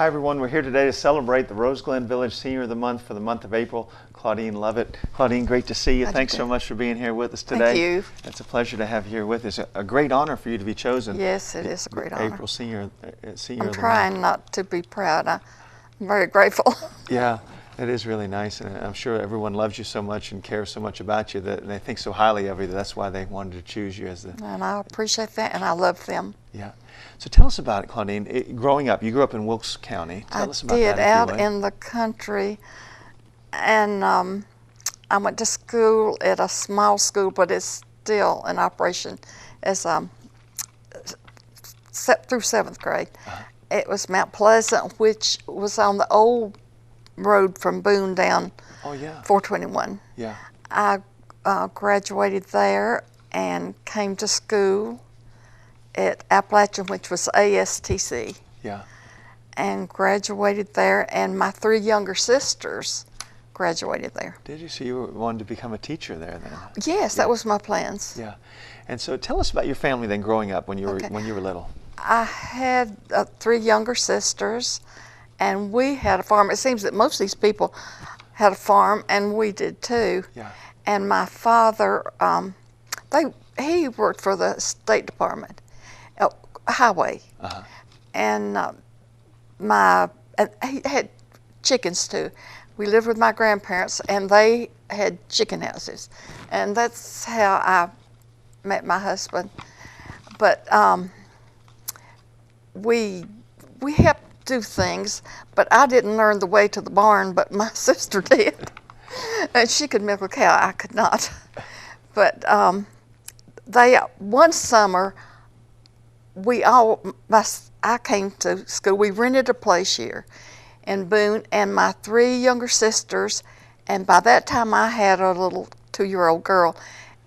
Hi everyone, we're here today to celebrate the Rose Glen Village Senior of the Month for the month of April. Claudine Lovette. Claudine, great to see you. Thanks so much for being here with us today. Thank you. It's a pleasure to have you here with us. A great honor for you to be chosen. Yes, it is a great honor. April Senior of the I'm Month. trying not to be proud. I'm very grateful. Yeah, it is really nice, and I'm sure everyone loves you so much and cares so much about you that they think so highly of you. That's why they wanted to choose you as the... And I appreciate that, and I love them. Yeah. So tell us about it, Claudine. Growing up, you grew up in Wilkes County. Tell us about that, if you out would. in the country, and I went to school at a small school, but it's still in operation as through 7th grade. It was Mount Pleasant, which was on the old road from Boone down 421. Yeah. I graduated there and came to school at Appalachian, which was ASTC. Yeah. And graduated there, and my 3 younger sisters graduated there. Did you? So you wanted to become a teacher there then? Yes, that was my plans. Yeah. And so tell us about your family then growing up when you were little. I had 3 younger sisters, and we had a farm. It seems that most of these people had a farm, and we did too. Yeah. And my father, he worked for the State Department, highway. And he had chickens too. We lived with my grandparents, and they had chicken houses, and that's how I met my husband. But we helped do things, but I didn't learn the way to the barn, but my sister did. And she could milk a cow, I could not. But one summer, I came to school. We rented a place here in Boone, and my 3 younger sisters, and by that time I had a little 2-year-old girl,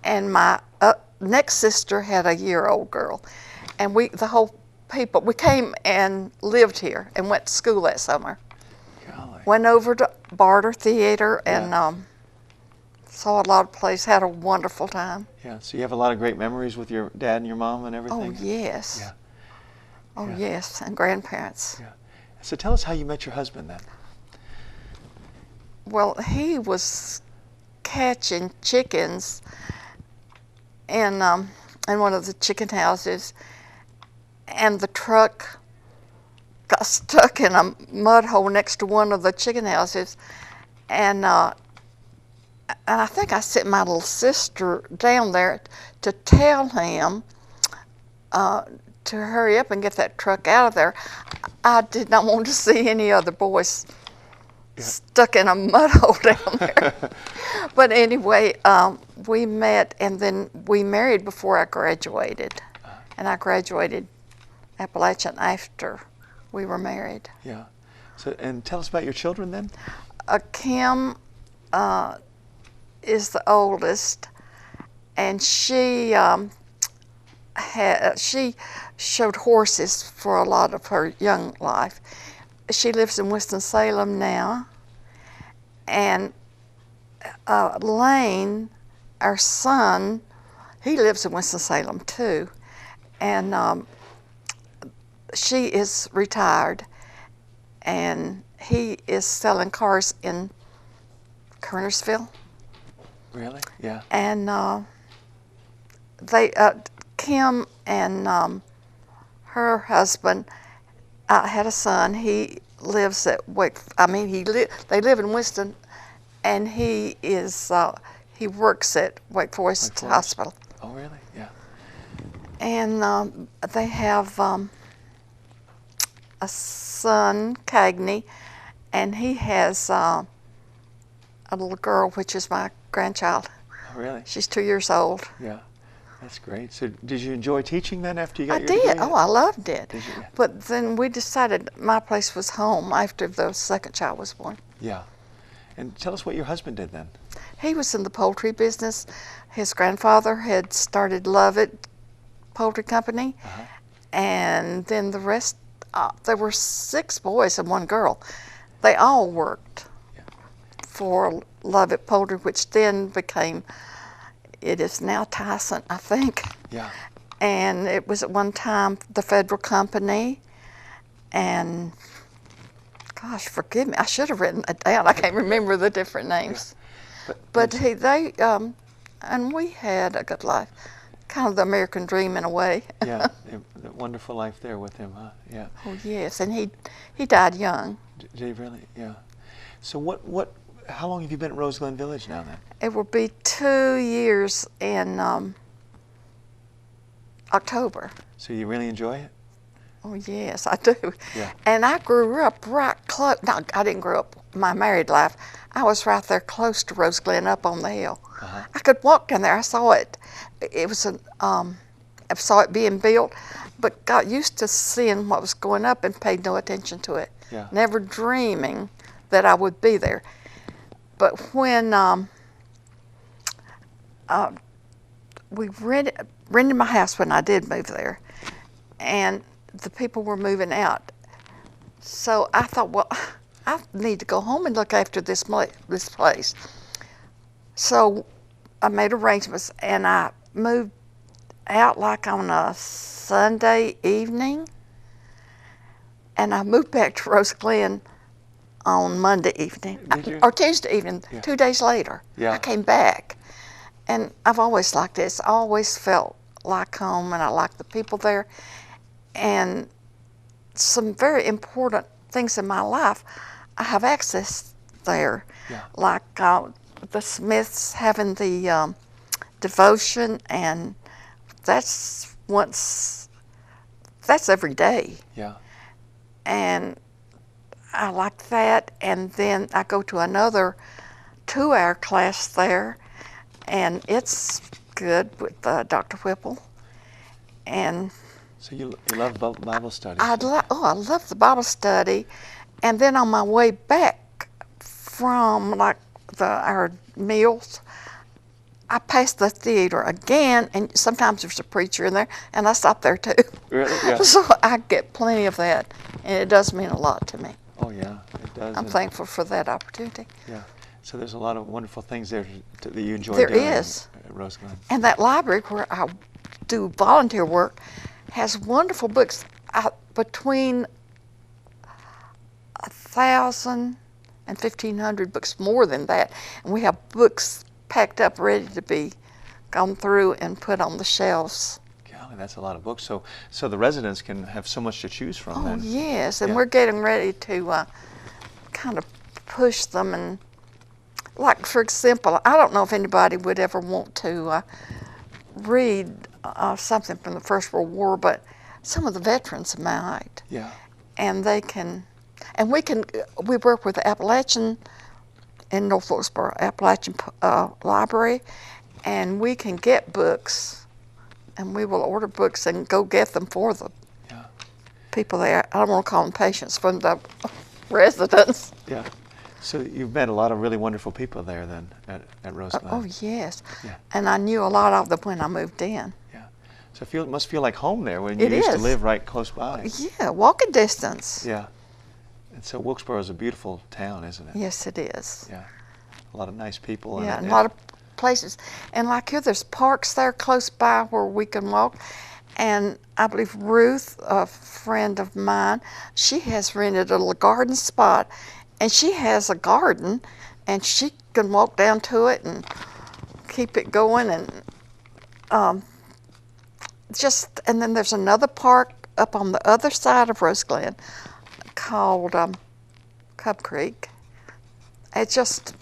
and my next sister had a year-old girl, and we came and lived here and went to school that summer. Golly. Went over to Barter Theater and saw a lot of plays, had a wonderful time. Yeah, so you have a lot of great memories with your dad and your mom and everything? Oh, yes. Yeah. Oh, yes, and grandparents. Yeah. So tell us how you met your husband then. Well, he was catching chickens in one of the chicken houses, and the truck got stuck in a mud hole next to one of the chicken houses, and I think I sent my little sister down there to tell him to hurry up and get that truck out of there. I did not want to see any other boys stuck in a mud hole down there. But anyway, we met, and then we married before I graduated. And I graduated Appalachian after we were married. Yeah. So, and tell us about your children then. Kim is the oldest, and she showed horses for a lot of her young life. She lives in Winston-Salem now, and Lane, our son, he lives in Winston-Salem too, and she is retired, and he is selling cars in Kernersville. Really? Yeah. And Kim and her husband had a son. He lives at they live in Winston, and he works at Wake Forest Hospital. Oh, really? Yeah. And they have a son, Cagney, and he has a little girl, which is my grandchild. Oh, really? She's 2 years old. Yeah. That's great. So did you enjoy teaching then after you got your degree? degree? Oh, I loved it. Did you? But then we decided my place was home after the second child was born. Yeah. And tell us what your husband did then. He was in the poultry business. His grandfather had started Lovette Poultry Company. And then the rest, there were 6 boys and 1 girl. They all worked for Lovette Poultry, which then became, it is now Tyson, I think. Yeah. And it was at one time the federal company, and Gosh, forgive me. I should have written it down. I can't remember the different names. Yeah. But and we had a good life. Kind of the American dream in a way. Yeah, the wonderful life there with him, huh? Yeah. Oh, yes, and he died young. Did he really? Yeah. So how long have you been at Rose Glen Village now then? It will be 2 years in October. So you really enjoy it? Oh, yes, I do. Yeah. And I grew up right close. No, I didn't grow up my married life. I was right there close to Rose Glen up on the hill. Uh-huh. I could walk down there. I saw it. It was I saw it being built, but got used to seeing what was going up and paid no attention to it. Yeah. Never dreaming that I would be there. But when we rented my house when I did move there, and the people were moving out. So I thought, well, I need to go home and look after this place. So I made arrangements, and I moved out like on a Sunday evening, and I moved back to Rose Glen on Monday evening, or Tuesday evening, Yeah. 2 days later. Yeah. I came back, and I've always liked this. I always felt like home, and I liked the people there. And some very important things in my life, I have access there. Yeah. Like the Smiths having the devotion, and that's every day. Yeah. And I like that. And then I go to another 2-hour class there, and it's good with Dr. Whipple. And So you love Bible studies? I love the Bible study. And then on my way back from like our meals, I pass the theater again, and sometimes there's a preacher in there, and I stop there too. Really? Yeah. So I get plenty of that, and it does mean a lot to me. Oh yeah, it does. I'm thankful for that opportunity. Yeah. So there's a lot of wonderful things there that you enjoy There doing is. at Rose Glen. And that library where I do volunteer work has wonderful books. Between 1,000 and 1,500 books, more than that. And we have books packed up, ready to be gone through and put on the shelves. Golly, that's a lot of books. So the residents can have so much to choose from. Oh, then. yes. And Yeah. we're getting ready to kind of push them. And like, for example, I don't know if anybody would ever want to read something from the First World War, but some of the veterans might. Yeah. And we work with the Appalachian in North Wilkesboro, Appalachian Library, and we can get books, and we will order books and go get them for the people there. I don't want to call them patients, from the residents. Yeah. So you've met a lot of really wonderful people there then at Rose Glen. Oh, yes. Yeah. And I knew a lot of them when I moved in. Yeah. So it must feel like home there when you It used to is. live right close by. Yeah, walking distance. Yeah. And so Wilkesboro is a beautiful town, isn't it? Yes, it is. Yeah. A lot of nice people. Yeah, and a lot of places. And like here, there's parks there close by where we can walk. And I believe Ruth, a friend of mine, she has rented a little garden spot. And she has a garden, and she can walk down to it and keep it going. And and then there's another park up on the other side of Rose Glen called Cub Creek. It's just,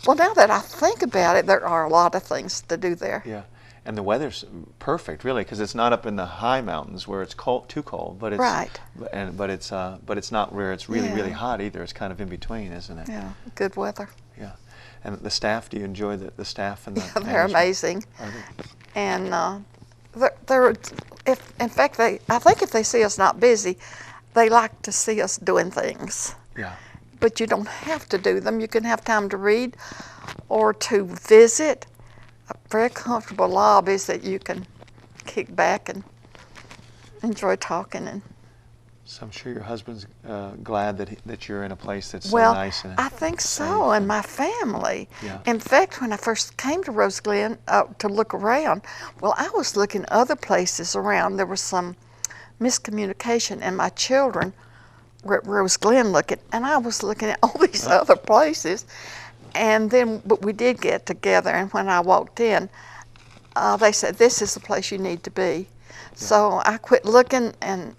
well, now that I think about it, there are a lot of things to do there. Yeah. And the weather's perfect, really, because it's not up in the high mountains where it's too cold, but it's Right. But it's not where it's really Yeah. really hot either. It's kind of in between, isn't it? Yeah, good weather. Yeah. And the staff, do you enjoy the staff and the? Yeah, they're management? amazing. Are they? And in fact, I think if they see us not busy, they like to see us doing things. Yeah. But you don't have to do them. You can have time to read or to visit. Very comfortable lobbies that you can kick back and enjoy talking. And So I'm sure your husband's glad that you're in a place that's well, so nice. And I think so, and my family. Yeah. In fact, when I first came to Rose Glen to look around, well, I was looking other places around. There was some miscommunication, and my children we're at Rose Glen looking, and I was looking at all these other places. And then, but we did get together, and when I walked in, they said, "This is the place you need to be." So I quit looking, and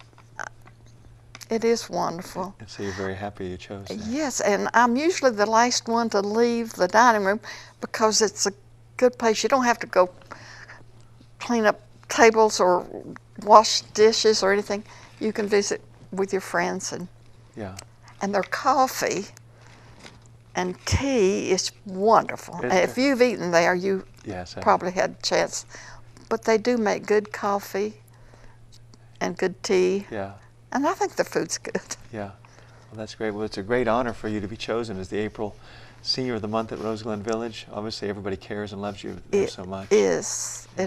it is wonderful. And so you're very happy you chose that. Yes, and I'm usually the last one to leave the dining room because it's a good place. You don't have to go clean up tables or wash dishes or anything. You can visit with your friends, and their coffee and tea is wonderful. And if you've eaten there, you probably had a chance. But they do make good coffee and good tea. Yeah. And I think the food's good. Yeah. Well, that's great. Well, it's a great honor for you to be chosen as the April Senior of the Month at Rose Glen Village. Obviously, everybody cares and loves you there so much. It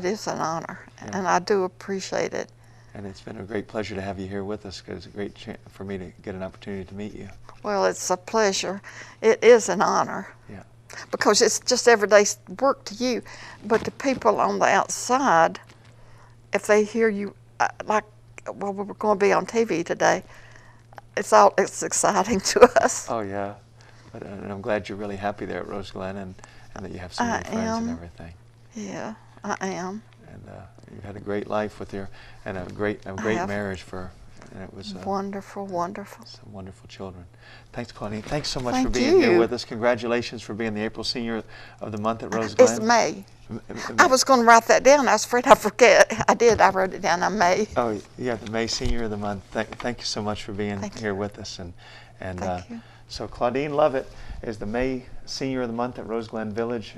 is an honor, and I do appreciate it. And it's been a great pleasure to have you here with us, because it's a great chance for me to get an opportunity to meet you. Well, it's a pleasure. It is an honor. Yeah. Because it's just everyday work to you. But the people on the outside, if they hear you, like, well, we're going to be on TV today, it's exciting to us. Oh, yeah. And I'm glad you're really happy there at Rose Glen, and that you have so many friends and everything. Yeah, I am. And you've had a great life with and a great marriage and it was wonderful, wonderful. Some wonderful children. Thanks, Claudine. Thanks so much for being here with us. Congratulations for being the April Senior of the Month at Rose Glen. It's May. I was going to write that down. I was afraid I'd forget. I did. I wrote it down on May. Oh, yeah, the May Senior of the Month. Thank you so much for being here with us. And so Claudine Lovette is the May Senior of the Month at Rose Glen Village.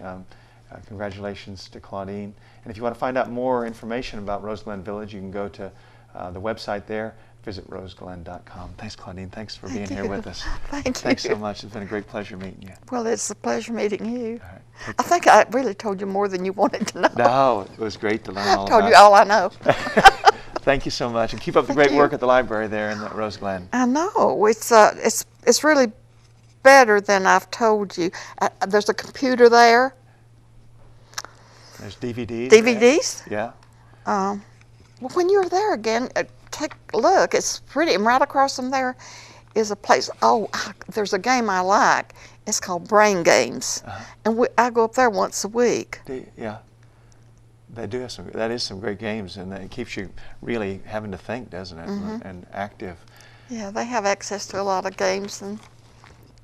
Congratulations to Claudine. And if you want to find out more information about Rose Glen Village, you can go to the website there, visit roseglen.com. Thanks, Claudine. Thanks for being here with us. Thank you. Thanks so much. It's been a great pleasure meeting you. Well, it's a pleasure meeting you. All right, I think I really told you more than you wanted to know. No, it was great to learn all about it. I told you all I know. Thank you so much, and keep up the great work at the library there in Rose Glen. I know. It's really better than I've told you. There's a computer there. There's DVDs. DVDs? Yeah. Well, when you're there again, take a look. It's pretty. And right across from there is a place. Oh, there's a game I like. It's called Brain Games, and I go up there once a week. Yeah. They do have that is some great games, and it keeps you really having to think, doesn't it? And active. Yeah, they have access to a lot of games and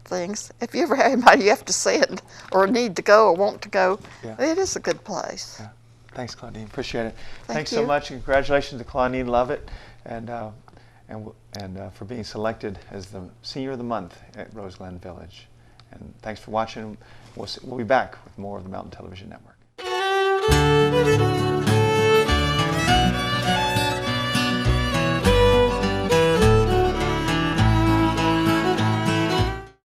things. If you ever have anybody you have to send or need to go or want to go, it is a good place. Yeah. Thanks, Claudine. Appreciate it. Thanks you. so much, and congratulations to Claudine Lovette, and for being selected as the Senior of the Month at Rose Glen Village. And thanks for watching. We'll be back with more of the Mountain Television Network.